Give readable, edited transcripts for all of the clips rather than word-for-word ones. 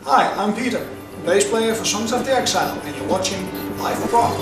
Hi, I'm Peter, bass player for Songs of the Exile, and you're watching Live Prog.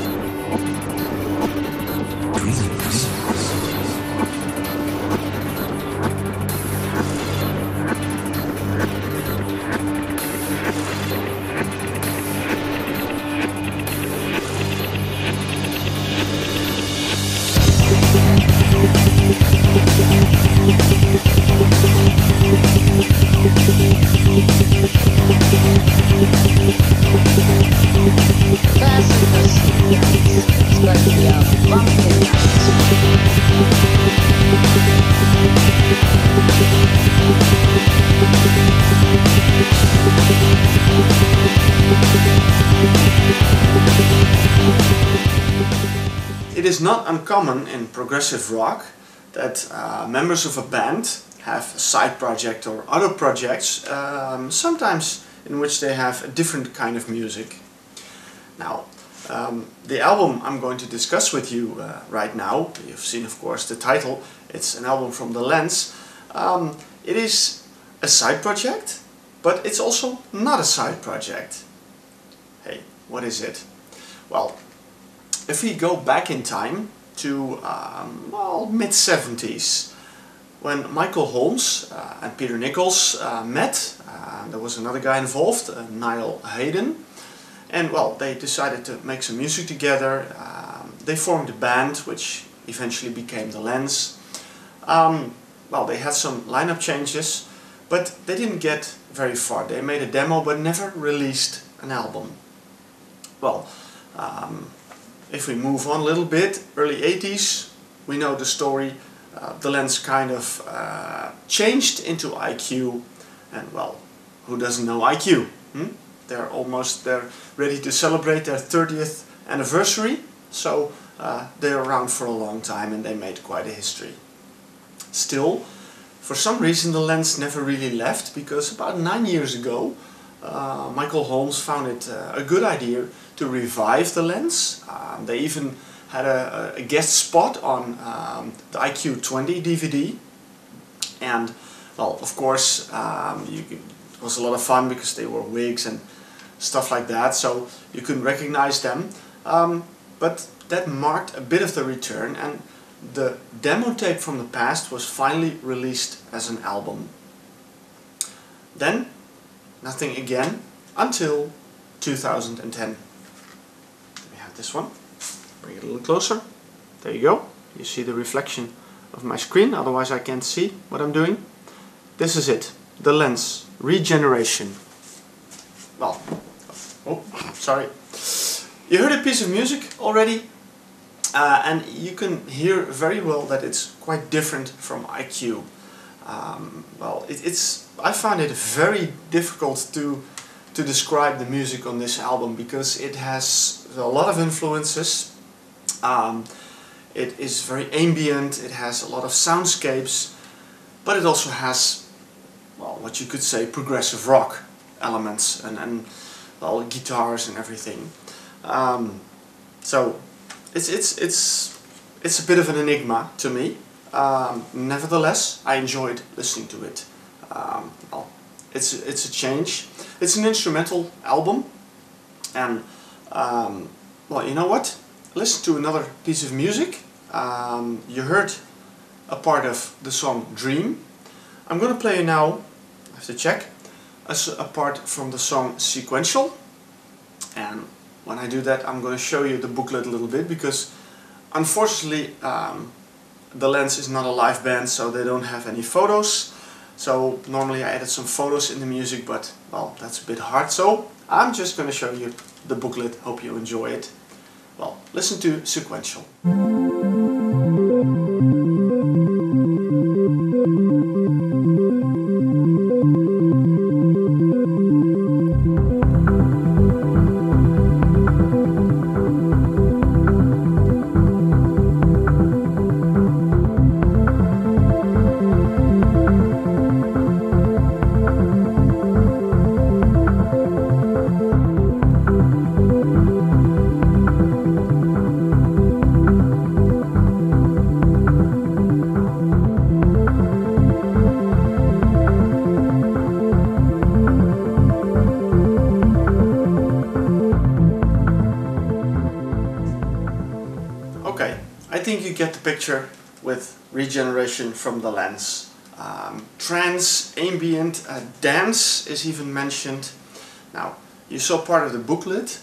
It is not uncommon in progressive rock that members of a band have a side project or other projects, sometimes in which they have a different kind of music. Now, the album I'm going to discuss with you right now, you've seen of course the title, it's an album from The Lens. It is a side project, but it's also not a side project. Hey, what is it? Well, if we go back in time to mid-70s, when Michael Holmes and Peter Nichols met, there was another guy involved, Niall Hayden, and well, they decided to make some music together. They formed a band which eventually became The Lens. Well, they had some lineup changes, but they didn't get very far. They made a demo but never released an album. Well, if we move on a little bit, early 80s, we know the story. The Lens kind of changed into IQ, and well, who doesn't know IQ? They're ready to celebrate their 30th anniversary, so they're around for a long time and they made quite a history. Still, for some reason the Lens never really left, because about 9 years ago Michael Holmes found it a good idea to revive the Lens. They even had a guest spot on the IQ 20 DVD, and well, of course it was a lot of fun because they wore wigs and stuff like that, so you couldn't recognize them, but that marked a bit of the return, and the demo tape from the past was finally released as an album. Then nothing again until 2010. We have this one. Bring it a little closer. There you go. You see the reflection of my screen, otherwise I can't see what I'm doing. This is it. The Lens. Regeneration. Well, oh, sorry. You heard a piece of music already, and you can hear very well that it's quite different from IQ. Well, I find it very difficult to describe the music on this album, because it has a lot of influences. It is very ambient, it has a lot of soundscapes, but it also has, well, what you could say progressive rock elements and well, guitars and everything. So it's a bit of an enigma to me. Nevertheless, I enjoyed listening to it. Well, it's a change. It's an instrumental album, and well, you know what? Listen to another piece of music. You heard a part of the song Dream. I'm going to play you now, I have to check, a part from the song Sequential, and when I do that I'm going to show you the booklet a little bit, because unfortunately the Lens is not a live band, so they don't have any photos. So normally I added some photos in the music, but well, that's a bit hard, so I'm just going to show you the booklet. Hope you enjoy it. Well, listen to Sequential. think you get the picture with Regeneration from the Lens. Trance, ambient, dance is even mentioned. Now, you saw part of the booklet.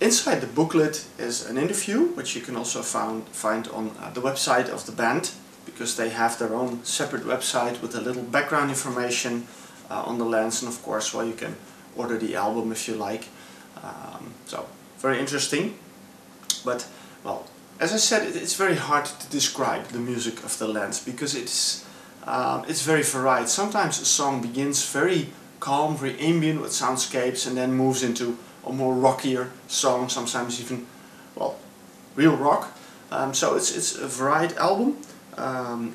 Inside the booklet is an interview, which you can also find on the website of the band, because they have their own separate website with a little background information on the Lens, and of course, well, you can order the album if you like. So, very interesting. But, well, as I said, it's very hard to describe the music of the Lens, because it's very varied. Sometimes a song begins very calm, very ambient with soundscapes, and then moves into a more rockier song, sometimes even, well, real rock. So it's a varied album.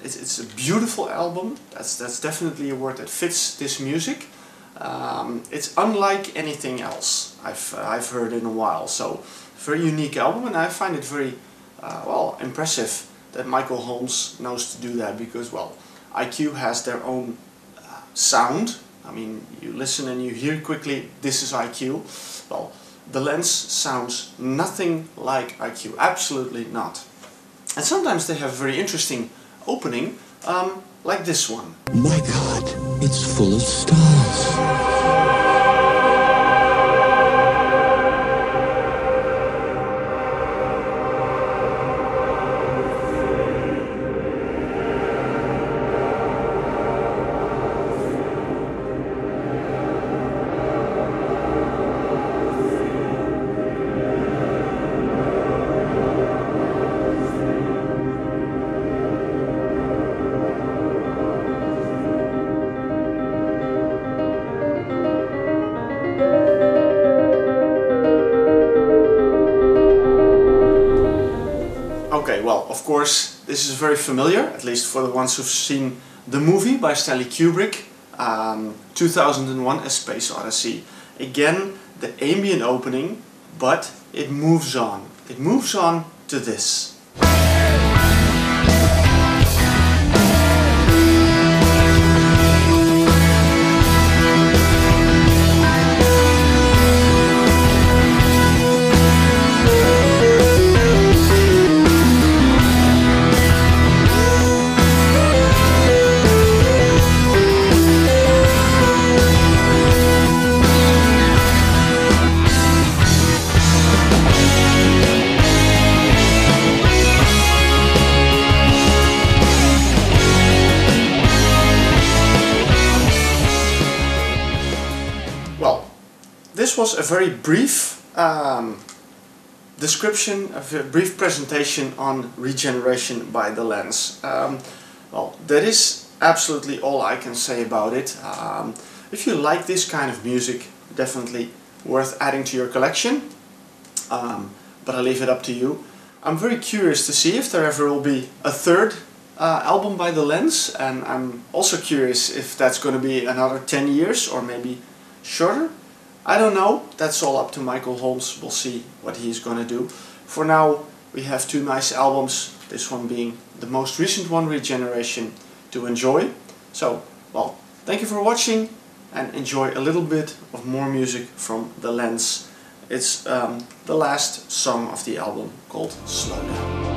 It's a beautiful album. That's definitely a word that fits this music. It's unlike anything else I've heard in a while. So very unique album, and I find it very well, impressive that Michael Holmes knows to do that, because, well, IQ has their own sound. I mean, you listen and you hear quickly, this is IQ. Well, the Lens sounds nothing like IQ, absolutely not. And sometimes they have a very interesting opening, like this one. My God, it's full of stars. Okay, well, of course, this is very familiar, at least for the ones who've seen the movie by Stanley Kubrick, 2001: A Space Odyssey. Again, the ambient opening, but it moves on. It moves on to this. This was a very brief description, a very brief presentation on Regeneration by the Lens. Well, that is absolutely all I can say about it. If you like this kind of music, definitely worth adding to your collection, but I leave it up to you. I'm very curious to see if there ever will be a third album by the Lens, and I'm also curious if that's going to be another 10 years or maybe shorter. I don't know, that's all up to Michael Holmes. We'll see what he's going to do. For now, we have two nice albums, this one being the most recent one, Regeneration, to enjoy. So, well, thank you for watching, and enjoy a little bit of more music from the Lens. It's the last song of the album, called Slow Down.